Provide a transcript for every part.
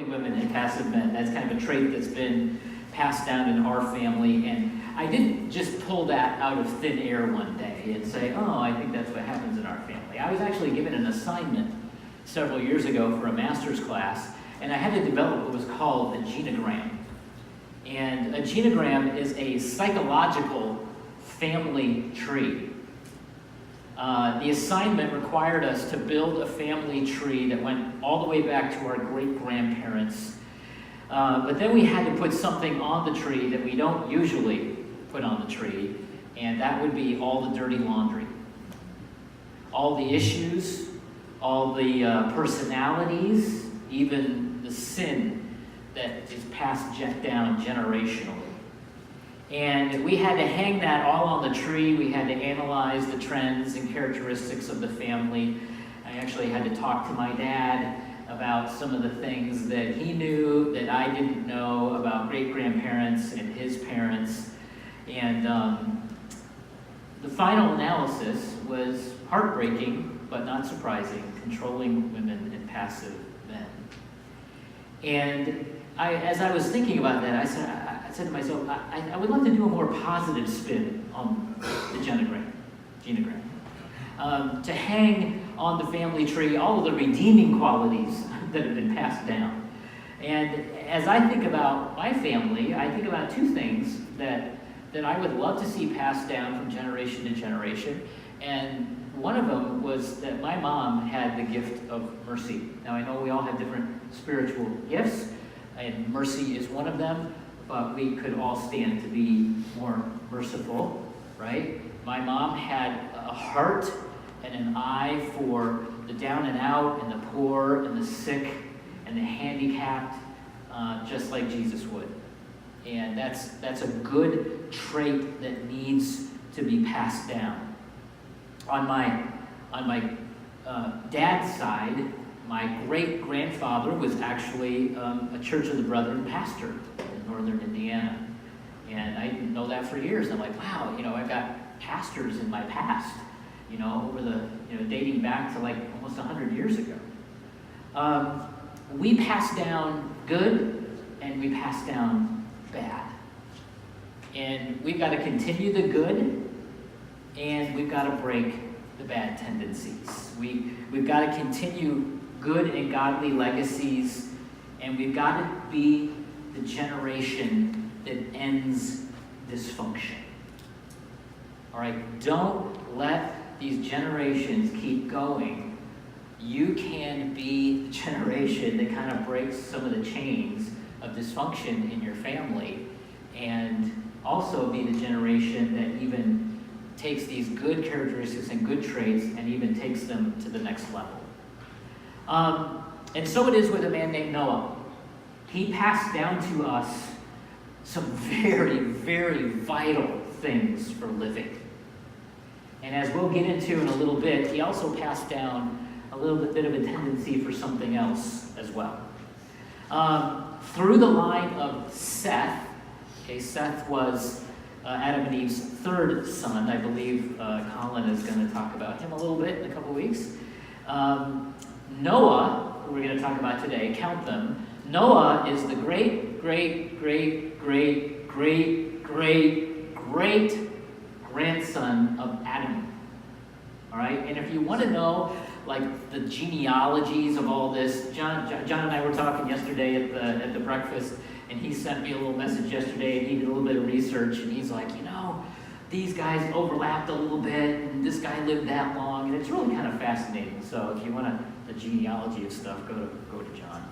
women and passive men. That's kind of a trait that's been passed down in our family. And I didn't just pull that out of thin air one day and say, oh, I think that's what happens in our family. I was actually given an assignment several years ago for a master's class, and I had to develop what was called a genogram. And a genogram is a psychological family tree. The assignment required us to build a family tree that went all the way back to our great-grandparents. But then we had to put something on the tree that we don't usually put on the tree, and that would be all the dirty laundry. All the issues, all the personalities, even the sin that is passed down generationally. And we had to hang that all on the tree. We had to analyze the trends and characteristics of the family. I actually had to talk to my dad about some of the things that he knew that I didn't know about great-grandparents and his parents. And the final analysis was heartbreaking, but not surprising: controlling women and passive men. And as I was thinking about that, I said to myself, I would love to do a more positive spin on the genogram. To hang on the family tree all of the redeeming qualities that have been passed down. And as I think about my family, I think about two things that I would love to see passed down from generation to generation. And one of them was that my mom had the gift of mercy. Now, I know we all have different spiritual gifts, and mercy is one of them, but we could all stand to be more merciful, right? My mom had a heart and an eye for the down and out and the poor and the sick and the handicapped, just like Jesus would. And that's a good trait that needs to be passed down. On my dad's side, my great-grandfather was actually a Church of the Brethren pastor in northern Indiana. And I didn't know that for years. I'm like, wow, I've got pastors in my past, over the, dating back to like almost 100 years ago. We pass down good and we pass down bad. And we've got to continue the good, and we've got to break the bad tendencies. We've got to continue good and godly legacies, and we've got to be the generation that ends dysfunction. All right, don't let these generations keep going. You can be the generation that kind of breaks some of the chains of dysfunction in your family, and also be the generation that even takes these good characteristics and good traits and even takes them to the next level. And so it is with a man named Noah. He passed down to us some very, very vital things for living. And as we'll get into in a little bit, he also passed down a little bit of a tendency for something else as well. Through the line of Seth, Seth was Adam and Eve's third son. I believe Colin is going to talk about him a little bit in a couple weeks. Noah, who we're going to talk about today, count them. Noah is the great grandson of Adam. All right, and if you want to know like the genealogies of all this, John and I were talking yesterday at the breakfast, and he sent me a little message yesterday, and he did a little bit of research, and he's like, these guys overlapped a little bit, and this guy lived that long, and it's really kind of fascinating. So if you want the genealogy of stuff, go to John.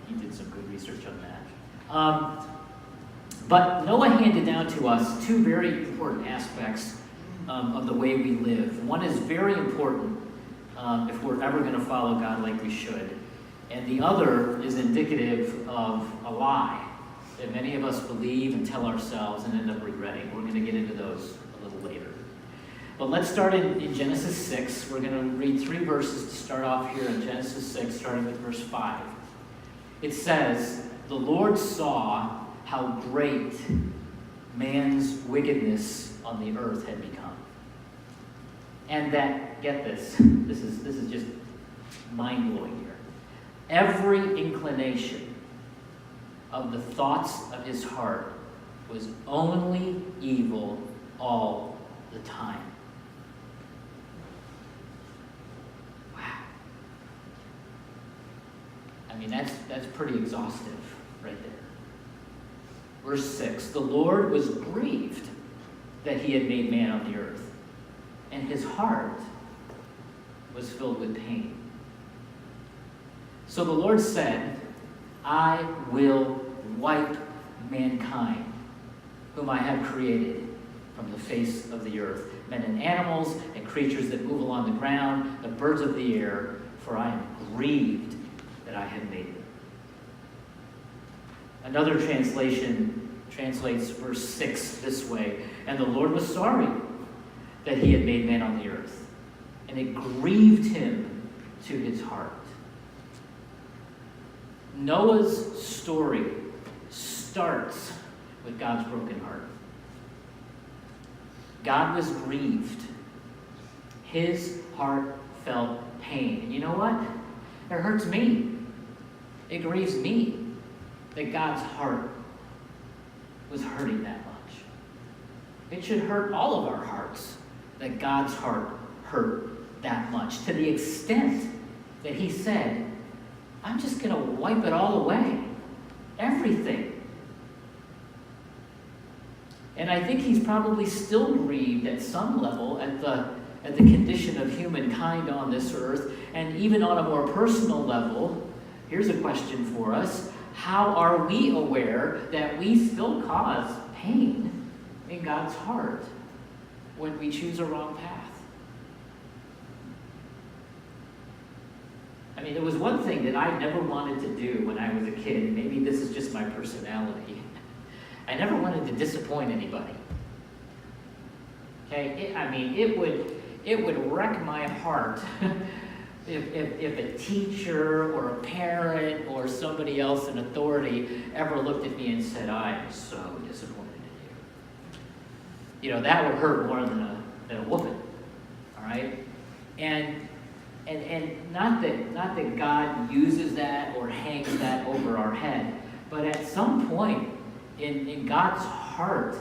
He did some good research on that. But Noah handed down to us two very important aspects of the way we live. One is very important if we're ever going to follow God like we should. And the other is indicative of a lie that many of us believe and tell ourselves and end up regretting. We're going to get into those a little later. But let's start in Genesis 6. We're going to read 3 verses to start off here in Genesis 6, starting with verse 5. It says, "The Lord saw how great man's wickedness on the earth had become." And that, get this is just mind-blowing here. Every inclination of the thoughts of his heart was only evil all the time. Wow. I mean, that's pretty exhaustive right there. Verse 6, the Lord was grieved that he had made man on the earth, and his heart was filled with pain. So the Lord said, I will wipe mankind, whom I have created, from the face of the earth, men and animals and creatures that move along the ground, the birds of the air, for I am grieved that I have made them. Another translation translates verse 6 this way, and the Lord was sorry that he had made man on the earth, and it grieved him to his heart. Noah's story starts with God's broken heart. God was grieved. His heart felt pain. And you know what? It hurts me. It grieves me that God's heart was hurting that much. It should hurt all of our hearts that God's heart hurt that much, to the extent that he said, I'm just going to wipe it all away. Everything. And I think he's probably still grieved at some level at the condition of humankind on this earth. And even on a more personal level, here's a question for us. How are we aware that we still cause pain in God's heart when we choose a wrong path? I mean, there was one thing that I never wanted to do when I was a kid. Maybe this is just my personality. I never wanted to disappoint anybody. Okay, it would wreck my heart if a teacher or a parent or somebody else in authority ever looked at me and said, I am so disappointed in you. You know, that would hurt more than a whooping. All right? And not that God uses that or hangs that over our head, but at some point in God's heart,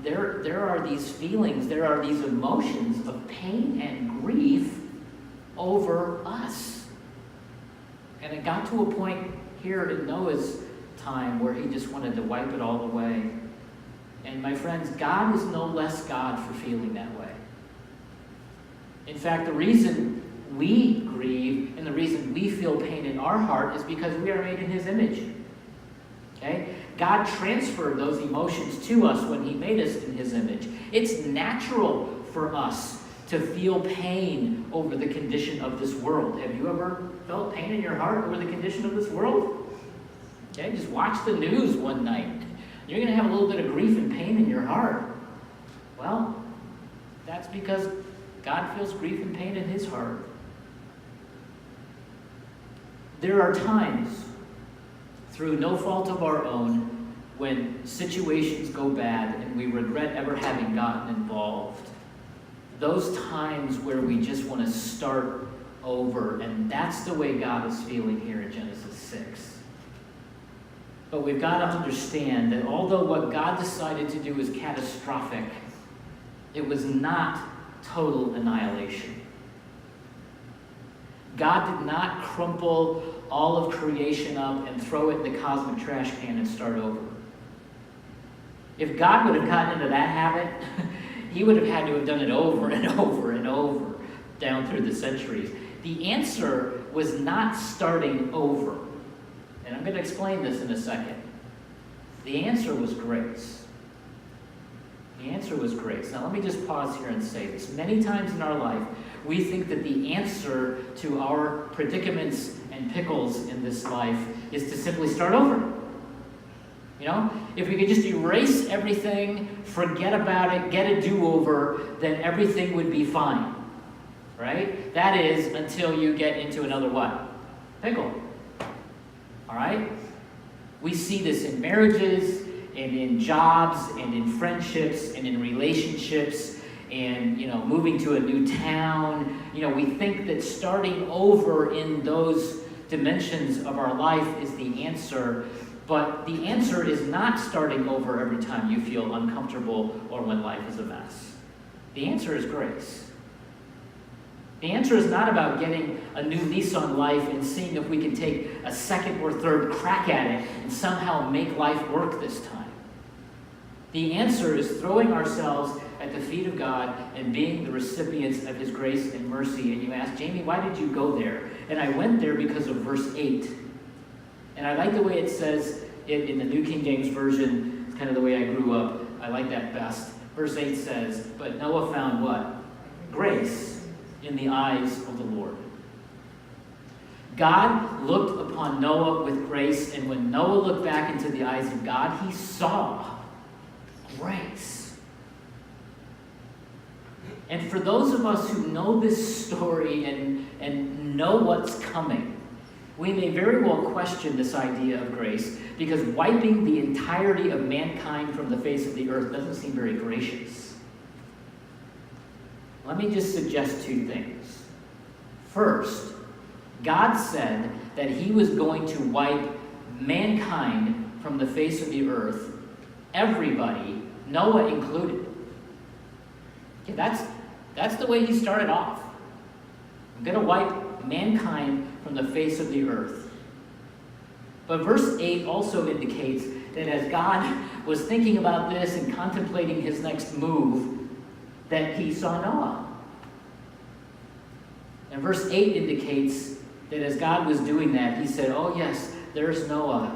there are these feelings, there are these emotions of pain and grief over us. And it got to a point here in Noah's time where he just wanted to wipe it all away. And my friends, God is no less God for feeling that way. In fact, the reason we grieve and the reason we feel pain in our heart is because we are made in his image. Okay? God transferred those emotions to us when he made us in his image. It's natural for us to feel pain over the condition of this world. Have you ever felt pain in your heart over the condition of this world? Okay, just watch the news one night. You're going to have a little bit of grief and pain in your heart. Well, that's because God feels grief and pain in his heart. There are times, through no fault of our own, when situations go bad and we regret ever having gotten involved. Those times where we just want to start over, and that's the way God is feeling here in Genesis 6. But we've got to understand that although what God decided to do was catastrophic, it was not total annihilation. God did not crumple all of creation up and throw it in the cosmic trash can and start over. If God would have gotten into that habit, he would have had to have done it over and over and over down through the centuries. The answer was not starting over. And I'm going to explain this in a second. The answer was grace. The answer was grace. Now let me just pause here and say this. Many times in our life, we think that the answer to our predicaments and pickles in this life is to simply start over. You know, if we could just erase everything, forget about it, get a do-over, then everything would be fine. Right? That is until you get into another what? Pickle. All right? We see this in marriages, and in jobs, and in friendships, and in relationships, and, moving to a new town. We think that starting over in those dimensions of our life is the answer, but the answer is not starting over every time you feel uncomfortable or when life is a mess. The answer is grace. The answer is not about getting a new lease on life and seeing if we can take a second or third crack at it and somehow make life work this time. The answer is throwing ourselves at the feet of God and being the recipients of his grace and mercy. And you ask, Jamie, why did you go there? And I went there because of verse 8. And I like the way it says it in the New King James Version. It's kind of the way I grew up. I like that best. Verse 8 says, but Noah found what? Grace in the eyes of the Lord. God looked upon Noah with grace, and when Noah looked back into the eyes of God, he saw grace. And for those of us who know this story and know what's coming, we may very well question this idea of grace, because wiping the entirety of mankind from the face of the earth doesn't seem very gracious. Let me just suggest two things. First, God said that he was going to wipe mankind from the face of the earth, everybody, Noah included. Okay, that's the way he started off. I'm going to wipe mankind from the face of the earth. But verse 8 also indicates that as God was thinking about this and contemplating his next move, that he saw Noah. And verse 8 indicates that as God was doing that, he said, oh yes, there's Noah.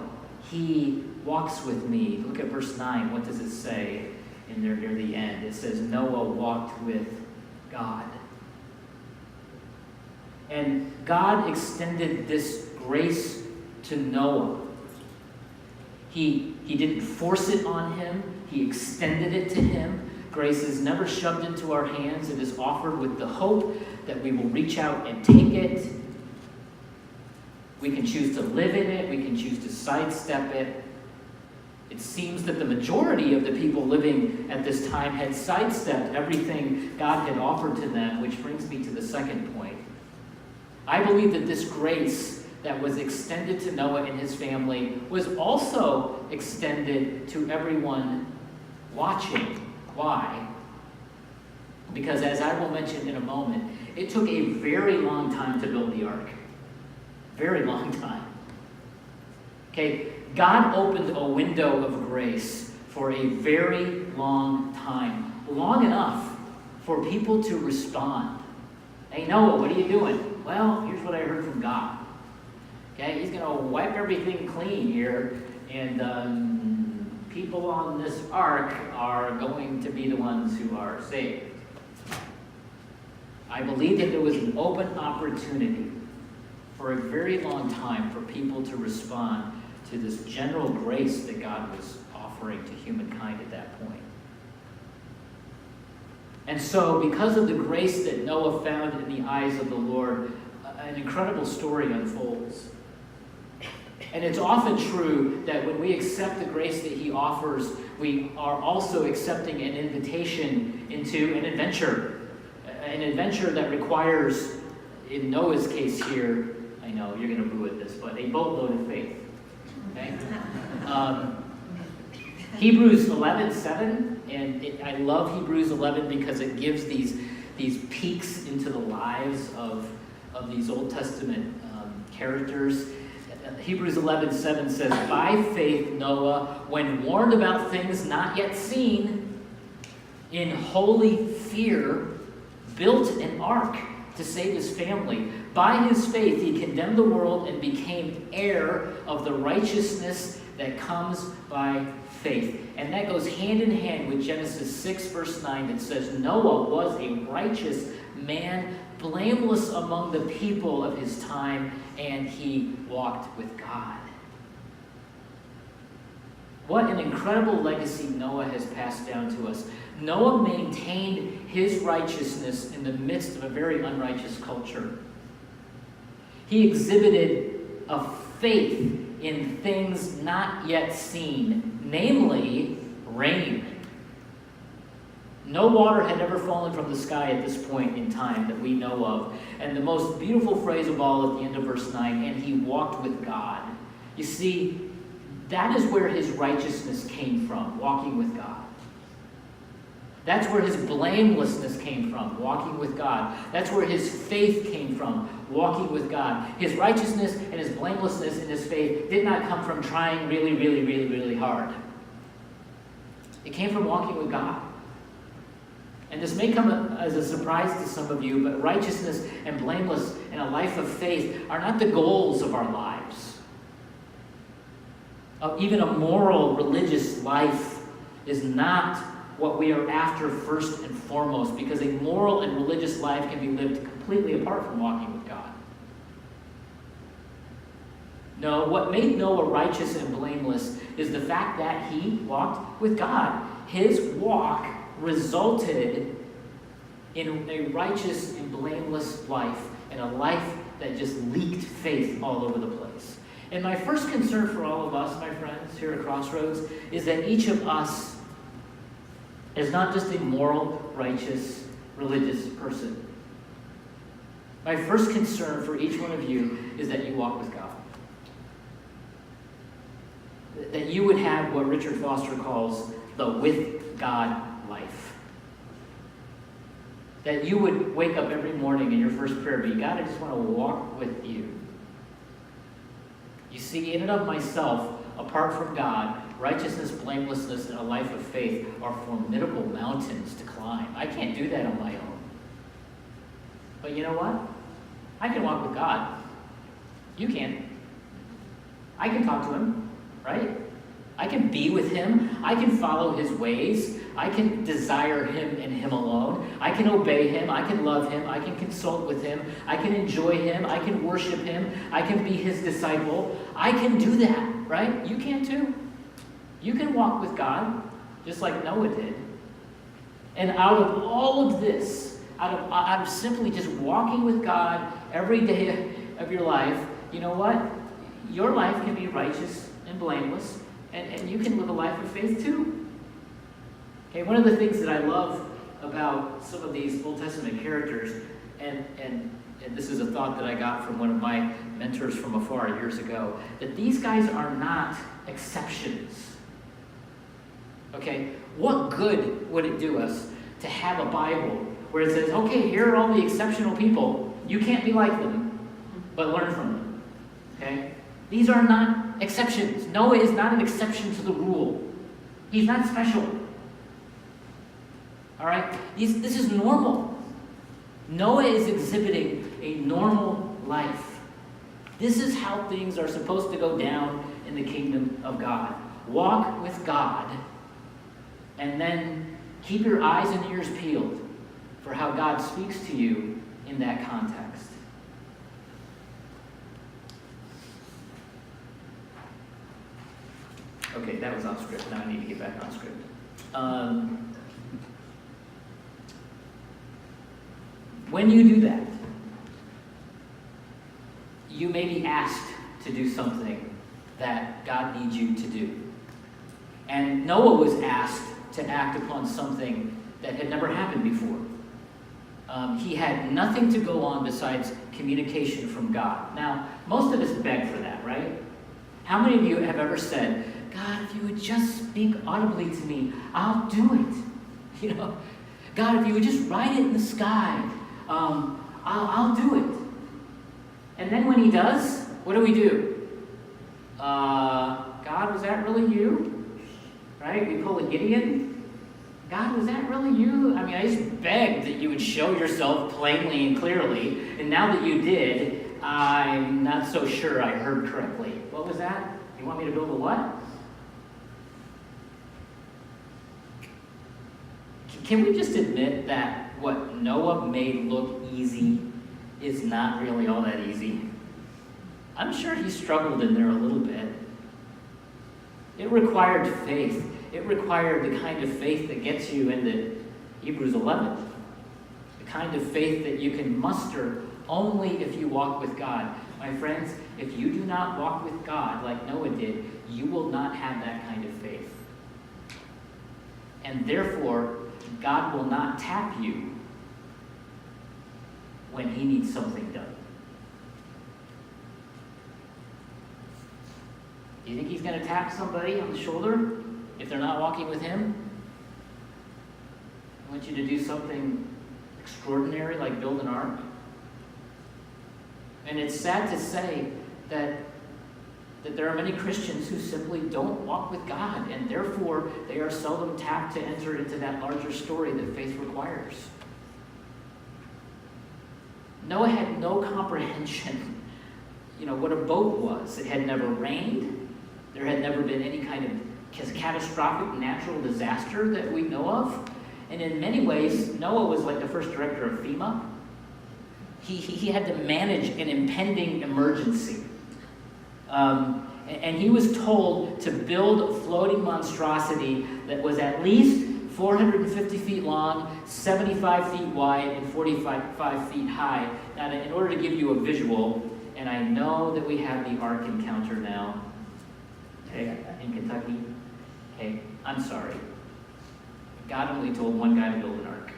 He walks with me. Look at verse 9. What does it say in there near the end? It says, Noah walked with God. And God extended this grace to Noah. He didn't force it on him. He extended it to him. Grace is never shoved into our hands. It is offered with the hope that we will reach out and take it. We can choose to live in it. We can choose to sidestep it. It seems that the majority of the people living at this time had sidestepped everything God had offered to them, which brings me to the second point. I believe that this grace that was extended to Noah and his family was also extended to everyone watching. Why? Because as I will mention in a moment, it took a very long time to build the ark. Very long time. Okay, God opened a window of grace for a very long time. Long enough for people to respond. Hey, Noah, what are you doing? Well, here's what I heard from God. Okay, he's going to wipe everything clean here, and people on this ark are going to be the ones who are saved. I believe that there was an open opportunity for a very long time for people to respond to this general grace that God was offering to humankind at that point. And so, because of the grace that Noah found in the eyes of the Lord, an incredible story unfolds. And it's often true that when we accept the grace that he offers, we are also accepting an invitation into an adventure that requires, in Noah's case here, I know you're going to boo at this, but a boatload of faith. Okay? Hebrews 11:7, and I love Hebrews 11 because it gives these peeks into the lives of these Old Testament characters. Hebrews 11:7 says, by faith Noah, when warned about things not yet seen, in holy fear, built an ark to save his family. By his faith he condemned the world and became heir of the righteousness that comes by faith. And that goes hand in hand with Genesis 6 verse 9 that says, Noah was a righteous man, blameless among the people of his time, and he walked with God. What an incredible legacy Noah has passed down to us. Noah maintained his righteousness in the midst of a very unrighteous culture. He exhibited a faith in things not yet seen, namely rain. No water had ever fallen from the sky at this point in time that we know of. And the most beautiful phrase of all at the end of verse 9, and he walked with God. You see, that is where his righteousness came from, walking with God. That's where his blamelessness came from, walking with God. That's where his faith came from, walking with God. His righteousness and his blamelessness and his faith did not come from trying really, really, really, really hard. It came from walking with God. And this may come as a surprise to some of you, but righteousness and blameless and a life of faith are not the goals of our lives. Even a moral, religious life is not what we are after first and foremost, because a moral and religious life can be lived completely apart from walking with God. No, what made Noah righteous and blameless is the fact that he walked with God. His walk resulted in a righteous and blameless life, and a life that just leaked faith all over the place. And my first concern for all of us, my friends, here at Crossroads, is that each of us is not just a moral, righteous, religious person. My first concern for each one of you is that you walk with God. That you would have what Richard Foster calls the with God life. That you would wake up every morning and your first prayer be, God, I just want to walk with you. You see, in and of myself, apart from God, righteousness, blamelessness, and a life of faith are formidable mountains to climb. I can't do that on my own. But you know what? I can walk with God. You can. I can talk to him, right? I can be with him. I can follow his ways. I can desire him and him alone. I can obey him. I can love him. I can consult with him. I can enjoy him. I can worship him. I can be his disciple. I can do that, right? You can too. You can walk with God, just like Noah did. And out of all of this, out of simply just walking with God every day of your life, you know what? Your life can be righteous and blameless, and you can live a life of faith too. Okay, one of the things that I love about some of these Old Testament characters, and this is a thought that I got from one of my mentors from afar years ago, that these guys are not exceptions. Okay, what good would it do us to have a Bible where it says, okay, here are all the exceptional people. You can't be like them, but learn from them. Okay? These are not exceptions. Noah is not an exception to the rule. He's not special. All right? This is normal. Noah is exhibiting a normal life. This is how things are supposed to go down in the kingdom of God. Walk with God, and then keep your eyes and ears peeled for how God speaks to you in that context. Okay, that was off script. Now I need to get back on script. When you do that, you may be asked to do something that God needs you to do. And Noah was asked to act upon something that had never happened before. He had nothing to go on besides communication from God. Now, most of us beg for that, right? How many of you have ever said, God, if you would just speak audibly to me, I'll do it. You know, God, if you would just write it in the sky, I'll do it. And then when he does, what do? God, was that really you? Right? We pull a Gideon. God, was that really you? I mean, I just begged that you would show yourself plainly and clearly, and now that you did, I'm not so sure I heard correctly. What was that? You want me to build a what? Can we just admit that what Noah made look easy is not really all that easy? I'm sure he struggled in there a little bit. It required faith. It required the kind of faith that gets you into Hebrews 11. The kind of faith that you can muster only if you walk with God. My friends, if you do not walk with God like Noah did, you will not have that kind of faith. And therefore, God will not tap you when he needs something done. Do you think he's going to tap somebody on the shoulder if they're not walking with him? I want you to do something extraordinary like build an ark. And it's sad to say that there are many Christians who simply don't walk with God, and therefore they are seldom tapped to enter into that larger story that faith requires. Noah had no comprehension, what a boat was. It had never rained. There had never been any kind of catastrophic natural disaster that we know of. And in many ways, Noah was like the first director of FEMA. He had to manage an impending emergency. And he was told to build a floating monstrosity that was at least 450 feet long, 75 feet wide, and 45 feet high. Now, in order to give you a visual, and I know that we have the Ark encounter now, okay, in Kentucky. Okay, I'm sorry. God only told one guy to build an ark.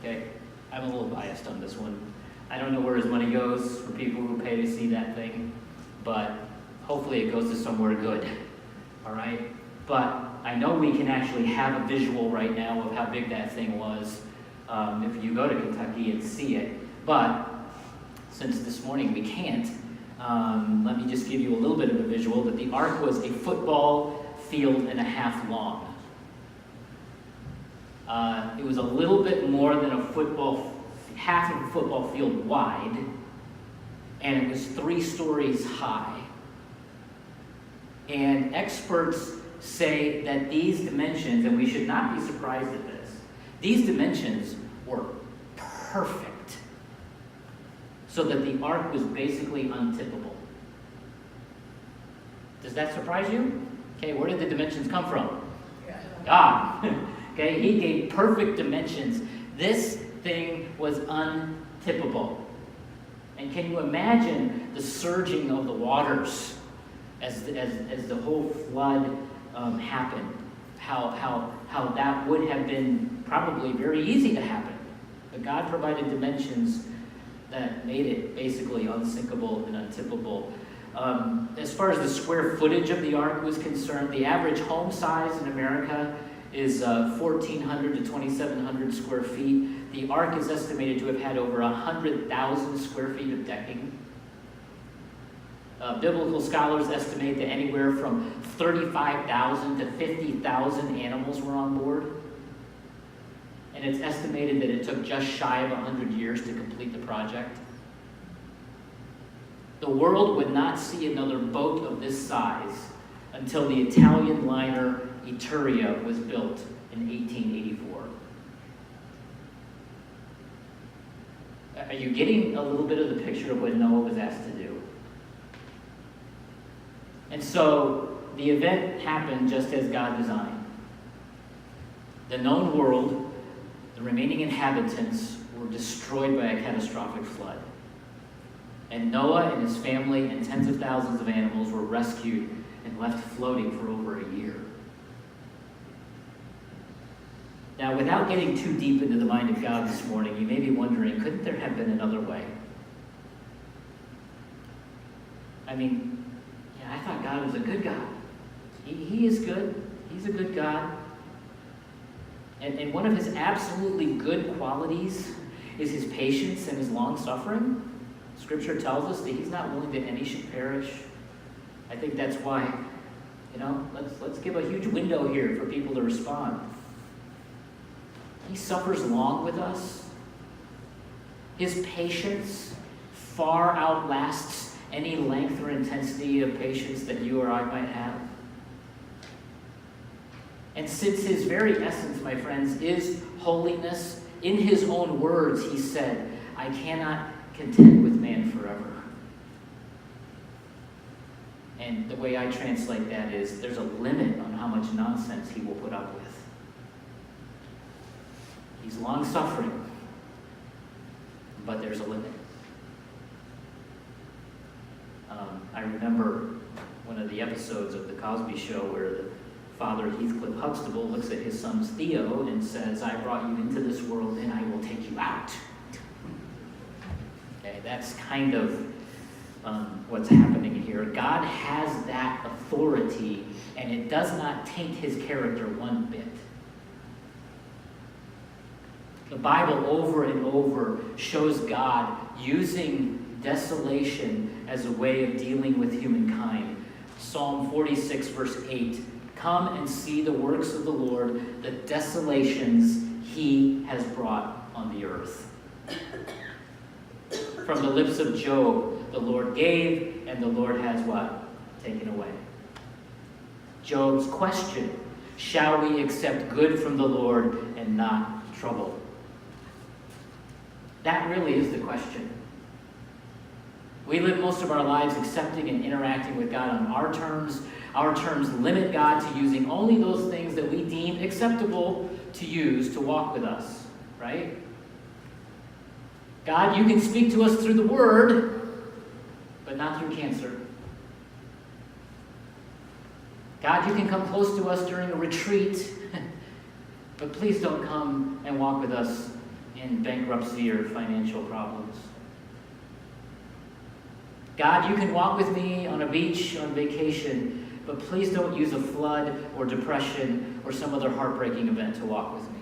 Okay, I'm a little biased on this one. I don't know where his money goes for people who pay to see that thing, but hopefully it goes to somewhere good, all right? But I know we can actually have a visual right now of how big that thing was if you go to Kentucky and see it. But since this morning we can't, let me just give you a little bit of a visual that the ark was a football field and a half long. It was a little bit more than half of a football field wide, and it was 3 stories high. And experts say that these dimensions, and we should not be surprised at this, these dimensions were perfect, so that the ark was basically untippable. Does that surprise you? Okay, where did the dimensions come from? God. Okay, he gave perfect dimensions. This thing was untippable. And can you imagine the surging of the waters as the whole flood happened? How that would have been probably very easy to happen. But God provided dimensions that made it basically unsinkable and untippable. As far as the square footage of the ark was concerned, the average home size in America is 1,400 to 2,700 square feet. The ark is estimated to have had over 100,000 square feet of decking. Biblical scholars estimate that anywhere from 35,000 to 50,000 animals were on board. And it's estimated that it took just shy of 100 years to complete the project. The world would not see another boat of this size until the Italian liner Etruria was built in 1884. Are you getting a little bit of the picture of what Noah was asked to do? And so the event happened just as God designed. The known world, the remaining inhabitants, were destroyed by a catastrophic flood. And Noah and his family and tens of thousands of animals were rescued and left floating for over a year. Now, without getting too deep into the mind of God this morning, you may be wondering, couldn't there have been another way? I mean, I thought God was a good God. He is good. He's a good God. And one of his absolutely good qualities is his patience and his long-suffering. Scripture tells us that he's not willing that any should perish. I think that's why, let's give a huge window here for people to respond. He suffers long with us. His patience far outlasts any length or intensity of patience that you or I might have. And since his very essence, my friends, is holiness, in his own words, he said, I cannot contend with man forever. And the way I translate that is, there's a limit on how much nonsense he will put up with. He's long-suffering, but there's a limit. I remember one of the episodes of The Cosby Show where the Father Heathcliff Huxtable looks at his son Theo and says, I brought you into this world and I will take you out. Okay, that's kind of what's happening here. God has that authority, and it does not taint his character one bit. The Bible over and over shows God using desolation as a way of dealing with humankind. Psalm 46, verse 8, come and see the works of the Lord, the desolations he has brought on the earth. From the lips of Job, the Lord gave, and the Lord has what? Taken away. Job's question, shall we accept good from the Lord and not trouble? That really is the question. We live most of our lives accepting and interacting with God on our terms. Our terms limit God to using only those things that we deem acceptable to use to walk with us, right? God, you can speak to us through the Word, but not through cancer. God, you can come close to us during a retreat, but please don't come and walk with us in bankruptcy or financial problems. God, you can walk with me on a beach on vacation, but please don't use a flood or depression or some other heartbreaking event to walk with me.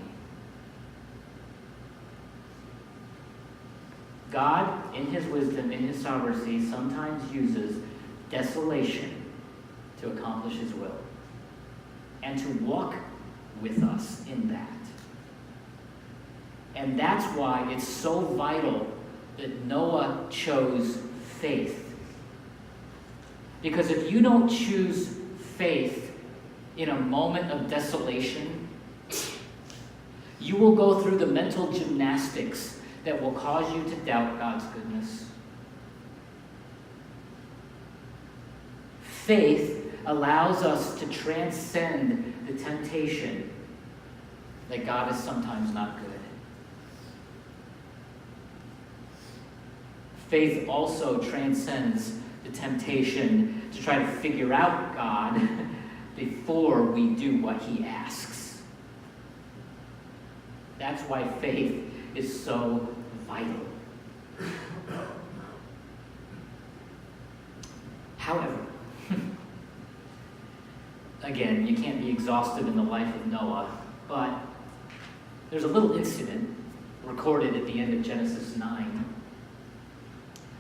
God, in his wisdom, in his sovereignty, sometimes uses desolation to accomplish his will and to walk with us in that. And that's why it's so vital that Noah chose faith. Because if you don't choose faith in a moment of desolation, you will go through the mental gymnastics that will cause you to doubt God's goodness. Faith allows us to transcend the temptation that God is sometimes not good. Faith also transcends the temptation to try to figure out God before we do what he asks. That's why faith is so vital. However, again, you can't be exhaustive in the life of Noah, but there's a little incident recorded at the end of Genesis 9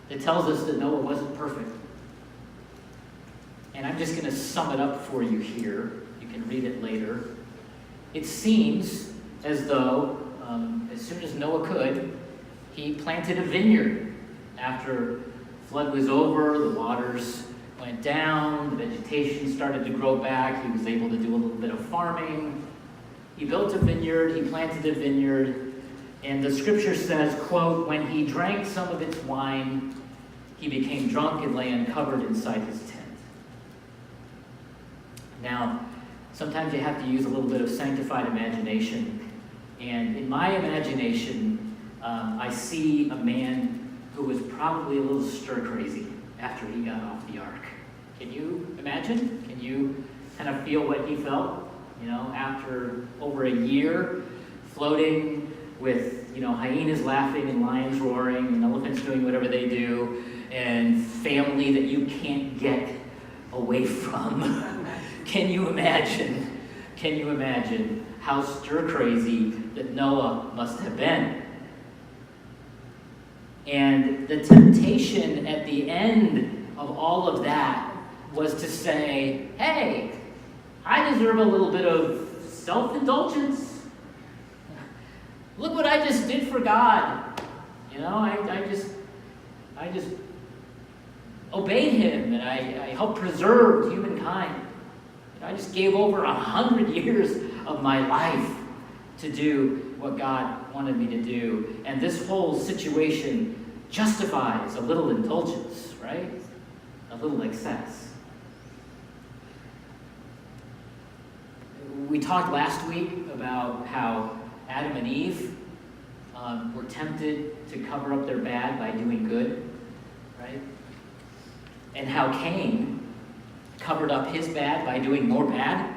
that tells us that Noah wasn't perfect. And I'm just going to sum it up for you here. You can read it later. It seems as though, as soon as Noah could, he planted a vineyard. After flood was over, the waters went down, the vegetation started to grow back, he was able to do a little bit of farming. He built a vineyard, he planted a vineyard, and the scripture says, quote, when he drank some of its wine, he became drunk and lay uncovered inside his tent. Now, sometimes you have to use a little bit of sanctified imagination. And in my imagination, I see a man who was probably a little stir-crazy after he got off the ark. Can you imagine? Can you kind of feel what he felt? You know, after over a year floating with, hyenas laughing and lions roaring and elephants doing whatever they do and family that you can't get away from. Can you imagine? Can you imagine how stir-crazy that Noah must have been? And the temptation at the end of all of that was to say, hey, I deserve a little bit of self-indulgence. Look what I just did for God. I just obeyed him, and I helped preserve humankind. I just gave over 100 years of my life to do what God wanted me to do. And this whole situation justifies a little indulgence, right? A little excess. We talked last week about how Adam and Eve were tempted to cover up their bad by doing good, right? And how Cain covered up his bad by doing more bad.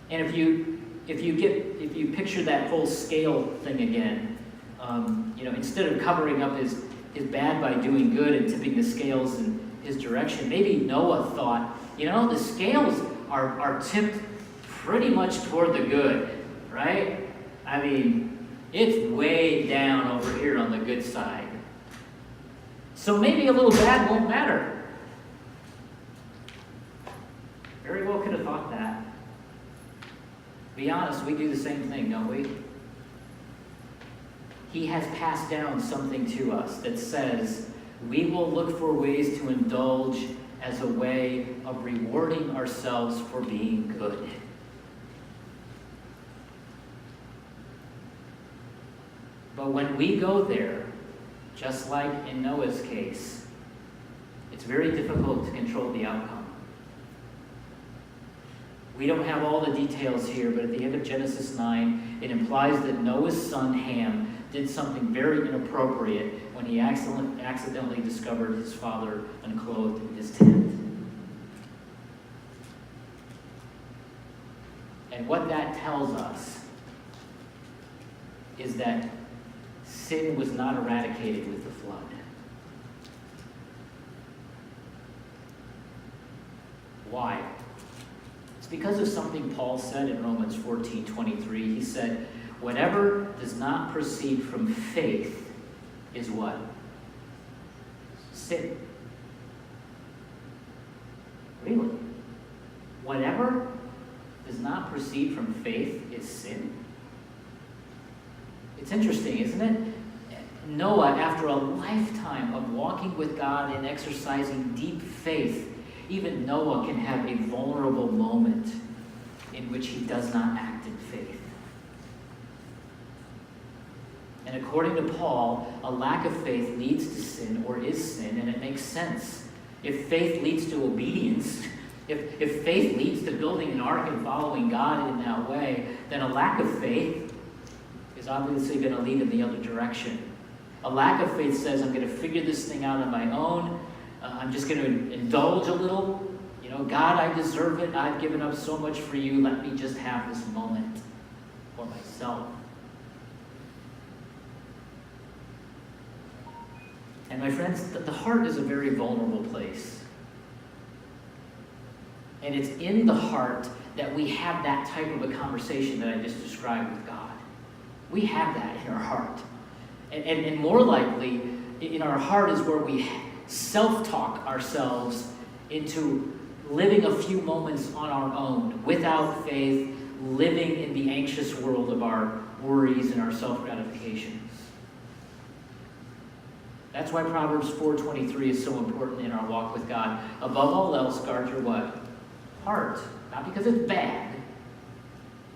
And if you picture that whole scale thing again, instead of covering up his bad by doing good and tipping the scales in his direction, maybe Noah thought, the scales are tipped pretty much toward the good, right? I mean, it's way down over here on the good side. So maybe a little bad won't matter. Very well could have thought that. Be honest, we do the same thing, don't we? He has passed down something to us that says we will look for ways to indulge as a way of rewarding ourselves for being good. But when we go there, just like in Noah's case, it's very difficult to control the outcome. We don't have all the details here, but at the end of Genesis 9, it implies that Noah's son Ham did something very inappropriate when he accidentally discovered his father unclothed in his tent. And what that tells us is that sin was not eradicated with the flood. Why? It's because of something Paul said in Romans 14:23. He said, whatever does not proceed from faith is what? Sin. Really? Whatever does not proceed from faith is sin? It's interesting, isn't it? Noah, after a lifetime of walking with God and exercising deep faith, even Noah can have a vulnerable moment in which he does not act in faith. And according to Paul, a lack of faith leads to sin or is sin, and it makes sense. If faith leads to obedience, if faith leads to building an ark and following God in that way, then a lack of faith is obviously going to lead in the other direction. A lack of faith says, I'm going to figure this thing out on my own. I'm just going to indulge a little. God, I deserve it. I've given up so much for you. Let me just have this moment for myself. And my friends, the heart is a very vulnerable place. And it's in the heart that we have that type of a conversation that I just described with God. We have that in our heart. And more likely, in our heart is where we self-talk ourselves into living a few moments on our own, without faith, living in the anxious world of our worries and our self-gratifications. That's why Proverbs 4:23 is so important in our walk with God. Above all else, guard your what? Heart. Not because it's bad,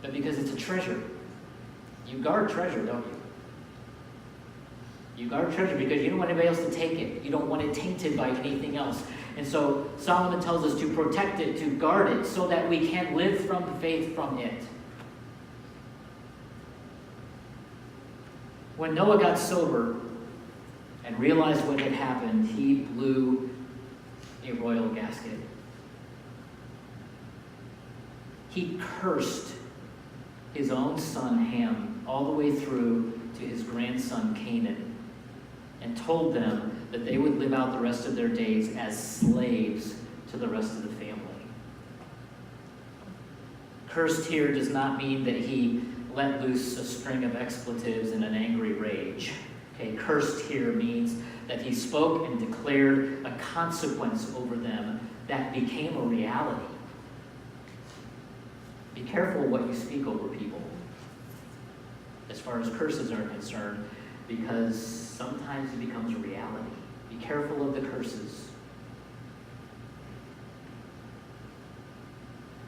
but because it's a treasure. You guard treasure, don't you? You guard treasure because you don't want anybody else to take it. You don't want it tainted by anything else. And so Solomon tells us to protect it, to guard it, so that we can live from faith from it. When Noah got sober and realized what had happened, he blew a royal gasket. He cursed his own son Ham all the way through to his grandson Canaan, and told them that they would live out the rest of their days as slaves to the rest of the family. Cursed here does not mean that he let loose a string of expletives in an angry rage. Okay, cursed here means that he spoke and declared a consequence over them that became a reality. Be careful what you speak over people as far as curses are concerned, because sometimes it becomes a reality. Be careful of the curses.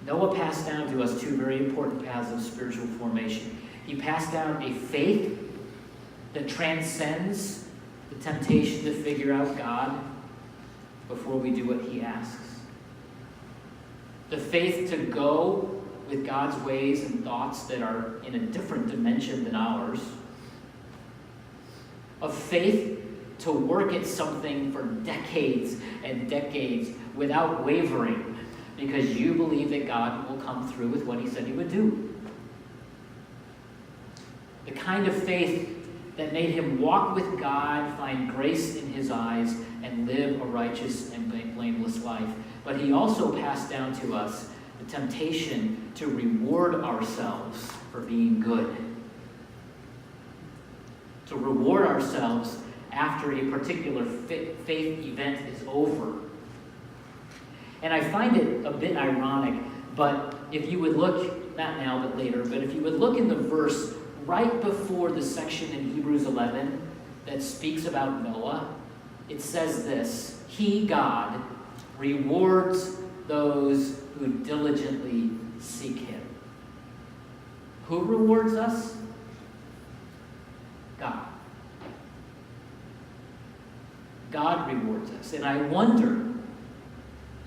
Noah passed down to us two very important paths of spiritual formation. He passed down a faith that transcends the temptation to figure out God before we do what he asks. The faith to go with God's ways and thoughts that are in a different dimension than ours. Of faith to work at something for decades and decades without wavering, because you believe that God will come through with what he said he would do. The kind of faith that made him walk with God, find grace in his eyes, and live a righteous and blameless life. But he also passed down to us the temptation to reward ourselves for being good. To reward ourselves after a particular faith event is over. And I find it a bit ironic, but if you would look, not now but later, but if you would look in the verse right before the section in Hebrews 11 that speaks about Noah, it says this: He, God, rewards those who diligently seek him. Who rewards us? God. God rewards us. And I wonder,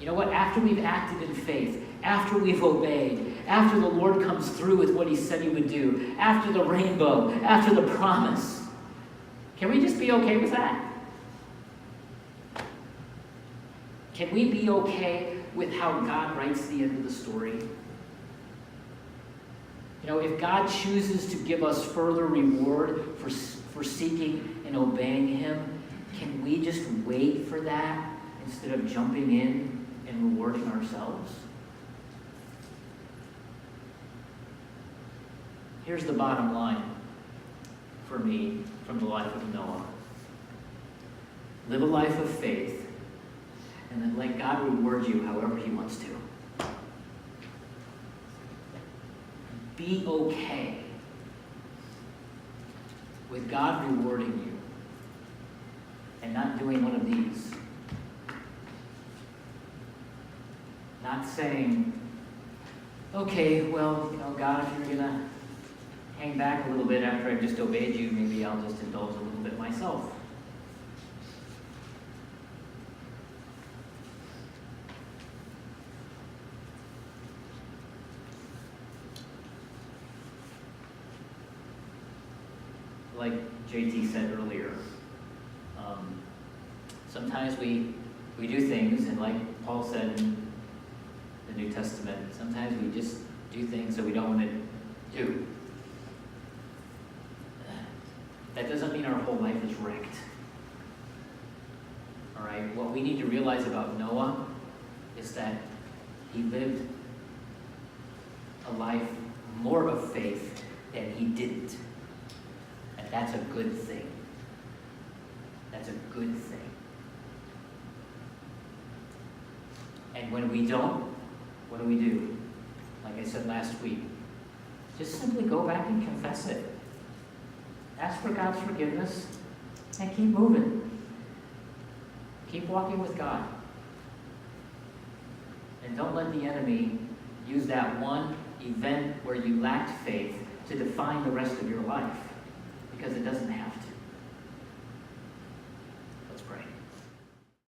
you know what, after we've acted in faith, after we've obeyed, after the Lord comes through with what he said he would do, after the rainbow, after the promise, can we just be okay with that? Can we be okay with how God writes the end of the story? You know, if God chooses to give us further reward for seeking and obeying him, can we just wait for that instead of jumping in and rewarding ourselves? Here's the bottom line for me from the life of Noah. Live a life of faith, and then let God reward you however he wants to. Be okay with God rewarding you and not doing one of these. Not saying, okay, well, you know, God, if you're going to hang back a little bit after I've just obeyed you, maybe I'll just indulge a little bit myself. Like JT said earlier, sometimes we do things, and like Paul said in the New Testament, sometimes we just do things that we don't want to do. That doesn't mean our whole life is wrecked. All right? What we need to realize about Noah is that he lived a life more of faith than he didn't. And that's a good thing. That's a good thing. And when we don't, what do? Like I said last week, just simply go back and confess it. Ask for God's forgiveness and keep moving. Keep walking with God. And don't let the enemy use that one event where you lacked faith to define the rest of your life, because it doesn't have to.